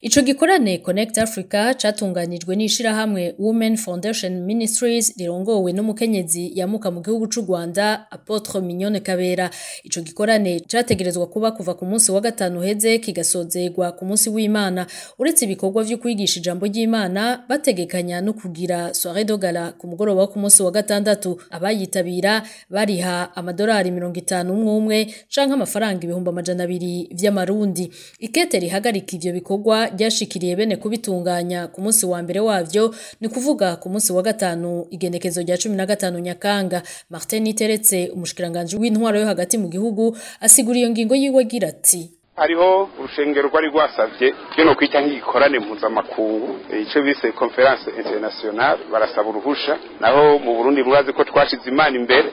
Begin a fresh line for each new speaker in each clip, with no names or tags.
Ico gikorane Connect Africa catunganijwe n'ishirahamwe Women Foundation Ministries rirongowe n'umukenyezi yamuka mu gihugu c'u Rwanda Apotre Mignone Kabera. Ico gikorane categerezwa kuba kuva ku munsi wa gatanu heze kigasozerwa ku munsi w'Imana. Uretse ibikorwa vyo kwigisha ijambo ry'Imana, bategekanya no kugira soirée de gala ku mugoroba wo ku munsi wa gatandatu. Abayitabira bariha amadolari 50 umwe canke amafaranga 200 vy'amarundi. Ikete rihagarika ivyo bikorwa ryashikiriye bene kubitunganya ku munsi wa mbere wavyo, ni kuvuga ku munsi wa gatanu igenekezo rya 15 Nyakanga. Martin Niteretse, umushikiranganje w'intwaro yo hagati mu gihugu, asigura iyo ngingo yiwe agira ati:
hariho urushengero rwari rwasavye byo no kwita nk'igikorane mpuzamakungu, ico bise conference internationale, barasaba uruhusha. Naho mu Burundi murazi ko twashize Imana imbere,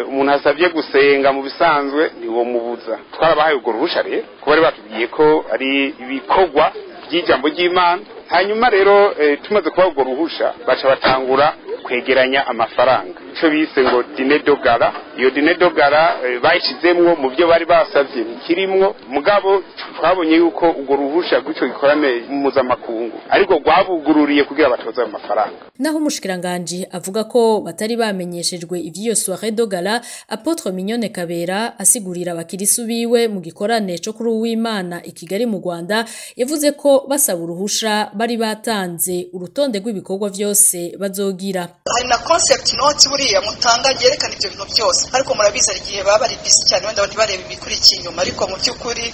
umuntu asavye gusenga mu bisanzwe niwo mubuza. Twarabahaye urwo ruhusha rero ko bari batubwiye ko ari ibikorwa by'ijambo ry'Imana. Hanyuma rero tumaze kuba urwo ruhusha baca batangura kwegeranya amafaranga, ico bise ngo dîner de gala. Iyo dîner de gala bayishizemwo mu byo bari basavye kirimwo, mugabo twabonye yuko urwo ruhusha guco gikorane mpuzamakungu ariko rwabugururiye kugira batoza ayo mafaranga.
Naho umushikiranganje avuga ko batari bamenyeshejwe ivyo soirée de gala, Apotre Mignone Kabera asigurira abakirisu biwe mu gikorane cyo kuri uw'Imana i Kigali mu Rwanda, yavuze ko basaba uruhusha bari batanze urutonde rw'ibikorwa vyose bazogira.
Hari na concept note buriya mutanga yerekana ivyo bintu byose, ariko murabiza igihe baba bari busy cyane wenda ntibarebe ibikurikiye inyuma, ariko mu by'ukuri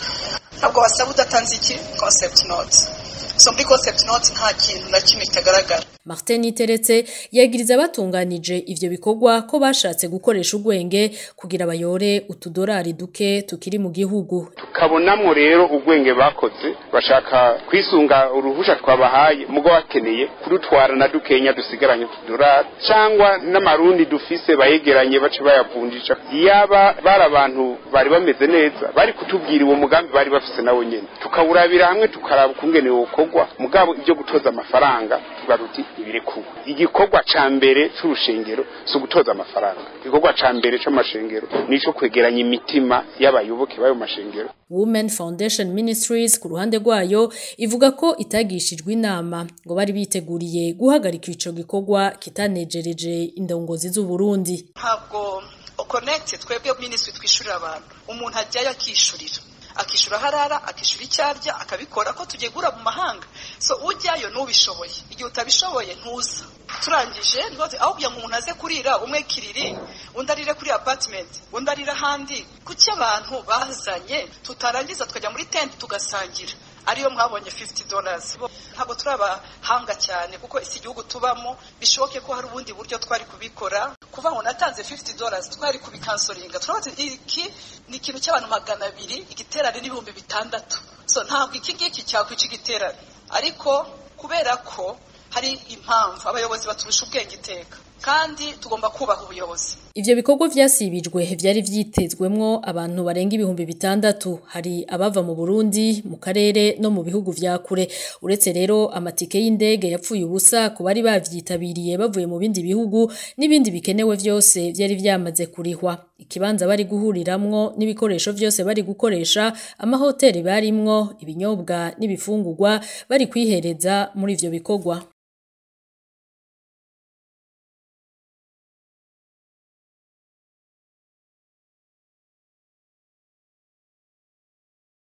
ntabwo basaba udatanze iki concept note. So muri concept note nta kintu na kimwe kitagaragara.
Martin Niteretse yagiriza abatunganije ivyo bikorwa ko bashatse gukoresha urwenge kugira bayore utudorari duke tukiri mu gihugu.
Tukabonamwo rero urwenge bakoze, bashaka kwisunga uruhusha twabahaye, mugo bakeneye kudutwara na dukenya dusigaranye utudorari cyangwa n'amarundi dufise bayegeranye bace bayavundisha. Yaba bari abantu bari bameze neza bari kutubwira uwo mugambi bari bafise nawo nyene, tukawurabira hamwe tukaraba kungene wokogwa. Mugabo ibyo gutoza amafaranga tugaruti ibirekuwe. Igikorwa ca mbere c'urushengero so gutoza amafaranga. Igikorwa ca mbere c'amashengero nico kwegeranya imitima y'abayoboke bayo mashengero.
Women Foundation Ministries ku ruhande rwayo ivuga ko itagishijwe inama ngo bari biteguriye guhagarika ico gikorwa kitanejereje indongozi z'u Burundi.
Ntabwo Connect twebwe ministry twishurira abantu, umuntu ajyayo akishura harara, akishura icyarya, akabikora ko tugiye gura mu mahanga. So ujyayo n'ubishoboye, igihe utabishoboye ntuza. Turangije ndoze aho bya umuntu aze kurira umwe kiriri, undarire kuri apartment, undarira handi. Kuki abantu bazanye tutarangiza tukajya muri tent tugasangira, ariyo mwabonye $50. Ntabwo turabahanga cyane kuko isi gihugu tubamo, bishoboke ko hari ubundi buryo twari kubikora. Kuva ngo natanze $50 twari kubikansoringa. Turabaze iki ni ikintu cy'abantu 200, igiterane n'ibihumbi 600. So ntabwo iki ngiki cyakwica igiterane, ariko kubera ko hari impamvu abayobozi baturusha ubwenge iteka kandi tugomba kubaha ubuyobozi.
Ivyo bikorwa vyasibijwe vyari vyitezwemwo abantu barenga ibihumbi 600, hari abava mu Burundi, mu karere no mu bihugu vya kure. Uretse rero amatike y'indege yapfuye ubusa ku bari bavyitabiriye bavuye mu bindi bihugu, n'ibindi bikenewe vyose vyari vyamaze kurihwa. Ikibanza bari guhuriramwo n'ibikoresho vyose bari gukoresha, amahoteli barimwo, ibinyobwa n'ibifungurwa bari kwihereza muri ivyo bikorwa.